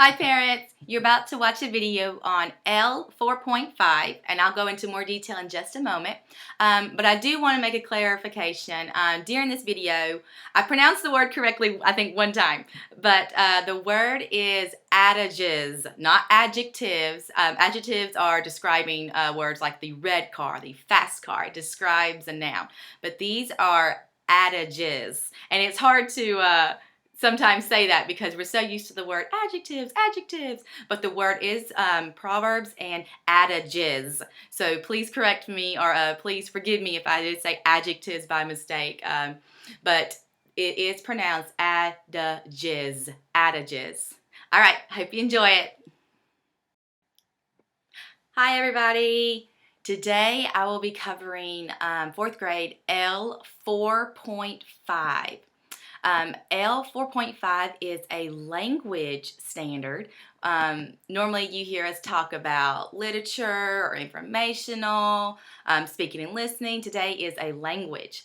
Hi parents, you're about to watch a video on L 4.5 and I'll go into more detail in just a moment, but I do want to make a clarification. During this video, I pronounced the word correctly I think one time, but the word is adages, not adjectives. Adjectives are describing words like the red car, the fast car. It describes a noun, but these are adages, and it's hard to sometimes say that because we're so used to the word adjectives, but the word is proverbs and adages. So please correct me or please forgive me if I did say adjectives by mistake, but it is pronounced adages. All right, hope you enjoy it. Hi everybody. Today I will be covering 4th grade L 4.5. L 4.5 is a language standard. Normally you hear us talk about literature or informational, speaking and listening. Today is a language.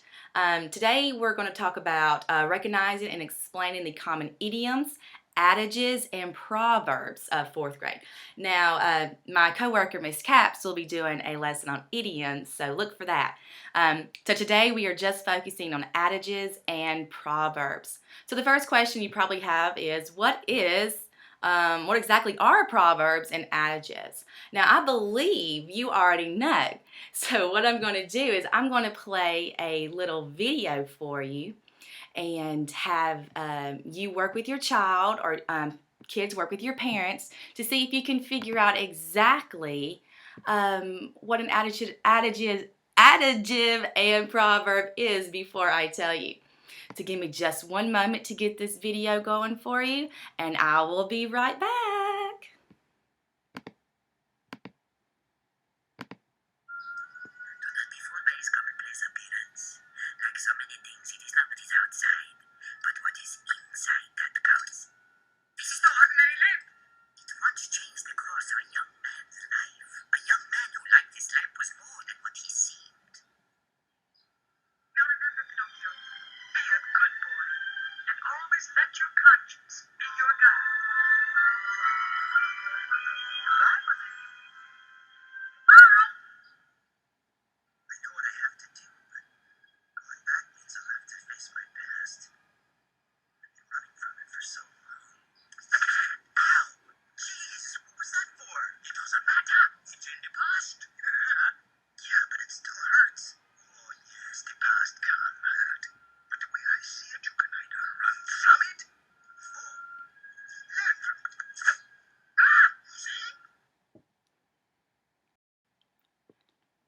Today we're going to talk about recognizing and explaining the common idioms, adages, and proverbs of 4th grade. Now, my coworker, Miss Caps, will be doing a lesson on idioms, so look for that. So today we are just focusing on adages and proverbs. So the first question you probably have is, what exactly are proverbs and adages? Now, I believe you already know. So what I'm going to do is I'm going to play a little video for you and have you work with your child, or kids work with your parents to see if you can figure out exactly what an adjective and proverb is before I tell you. So give me just one moment to get this video going for you, and I will be right back. Let your conscience be your guide. Bye, I know what I have to do, but going back means I'll have to face my past. I've been running from it for so long. Ow! Jeez, what was that for? It doesn't matter. It's in the past. Yeah, but it still hurts. Oh, yes, the past can hurt. But the way I see it, you can either run from it or learn from it. See?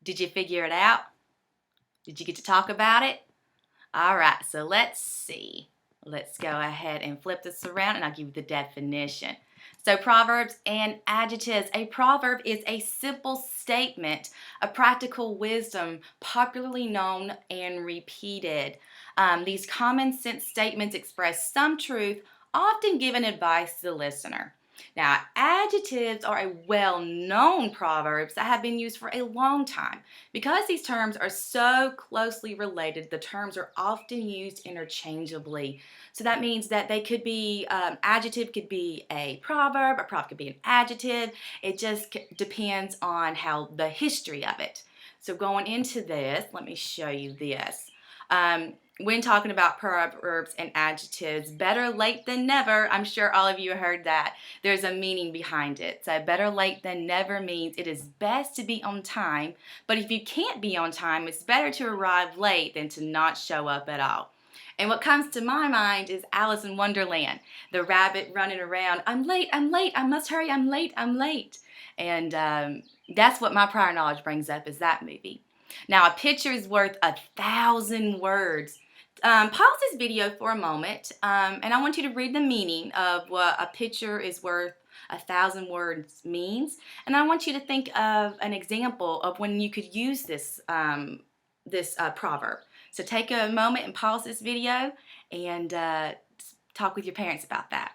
Did you figure it out? Did you get to talk about it? All right, so let's see. Let's go ahead and flip this around and I'll give you the definition. So proverbs and adjectives. A proverb is a simple statement, a practical wisdom, popularly known and repeated. These common sense statements express some truth, often giving advice to the listener. Now, adjectives are a well-known proverbs that have been used for a long time. Because these terms are so closely related, the terms are often used interchangeably. So that means that they could be, adjective could be a proverb could be an adjective. It just depends on how the history of it. So going into this, let me show you this. When talking about proverbs and adjectives, better late than never, I'm sure all of you heard that. There's a meaning behind it. So better late than never means it is best to be on time, but if you can't be on time, it's better to arrive late than to not show up at all. And what comes to my mind is Alice in Wonderland, the rabbit running around, I'm late, I must hurry, I'm late. And that's what my prior knowledge brings up, is that movie. Now, a picture is worth 1,000 words. Pause this video for a moment, and I want you to read the meaning of what a picture is worth 1,000 words means, and I want you to think of an example of when you could use this proverb. So take a moment and pause this video and talk with your parents about that.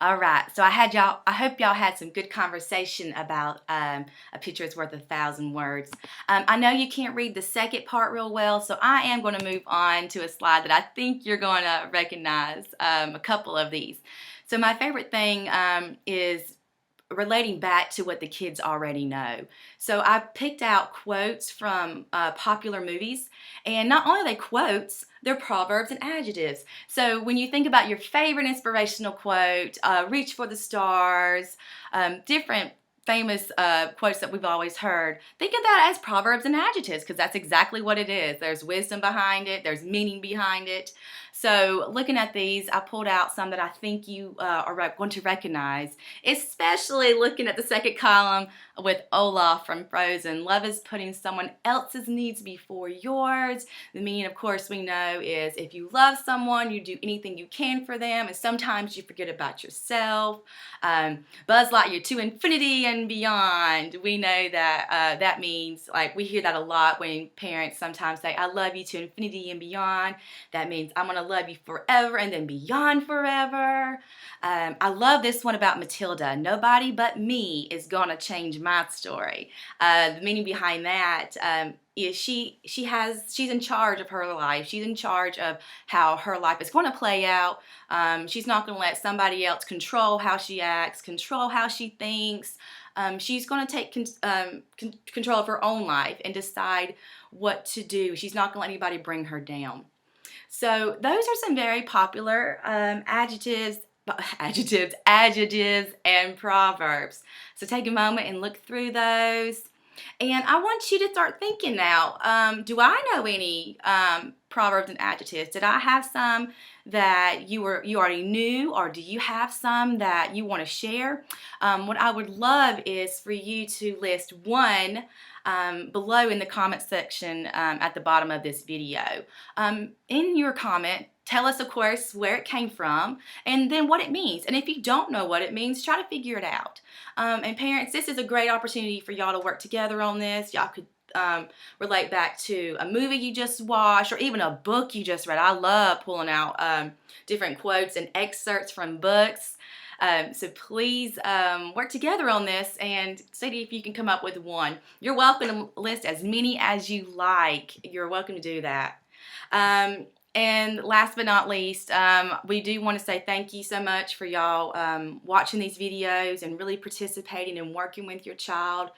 All right, so I hope y'all had some good conversation about a picture is worth 1,000 words. I know you can't read the second part real well, so I am going to move on to a slide that I think you're going to recognize a couple of these. So my favorite thing is relating back to what the kids already know. So I picked out quotes from popular movies, and not only are they quotes, they're proverbs and adjectives. So when you think about your favorite inspirational quote, reach for the stars, different famous quotes that we've always heard, think of that as proverbs and adjectives, because that's exactly what it is. There's wisdom behind it, there's meaning behind it. So looking at these, I pulled out some that I think you are going to recognize, especially looking at the second column with Olaf from Frozen. Love is putting someone else's needs before yours. The meaning, of course, we know is if you love someone, you do anything you can for them, and sometimes you forget about yourself. Buzz Lightyear to infinity and beyond. We know that that means, like, we hear that a lot when parents sometimes say, I love you to infinity and beyond. That means I'm going to love you forever and then beyond forever. I love this one about Matilda. Nobody but me is going to change my story. The meaning behind that is she's in charge of her life. She's in charge of how her life is going to play out. She's not going to let somebody else control how she acts, control how she thinks. She's going to take control of her own life and decide what to do. She's not going to let anybody bring her down. So those are some very popular adjectives, and proverbs. So take a moment and look through those. And I want you to start thinking now, do I know any proverbs and adjectives? Did I have some that you already knew, or do you have some that you want to share? What I would love is for you to list one below in the comment section at the bottom of this video. In your comment, tell us, of course, where it came from and then what it means. And if you don't know what it means, try to figure it out. And parents, this is a great opportunity for y'all to work together on this. Y'all could relate back to a movie you just watched or even a book you just read. I love pulling out different quotes and excerpts from books. So please work together on this and see if you can come up with one. You're welcome to list as many as you like. You're welcome to do that. And last but not least, we do want to say thank you so much for y'all watching these videos and really participating and working with your child.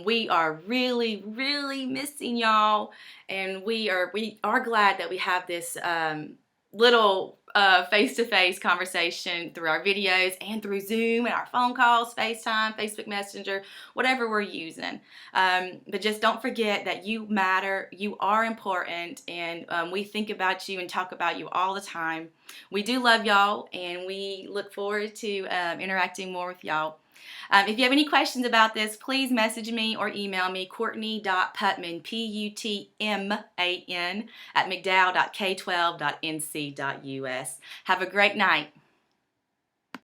We are really, really missing y'all, and we are glad that we have this little face-to-face conversation through our videos and through Zoom and our phone calls, FaceTime, Facebook Messenger, whatever we're using. But just don't forget that you matter, you are important, and we think about you and talk about you all the time. We do love y'all, and we look forward to interacting more with y'all. If you have any questions about this, please message me or email me, Courtney.Putman, Putman, @mcdowell.k12.nc.us. Have a great night.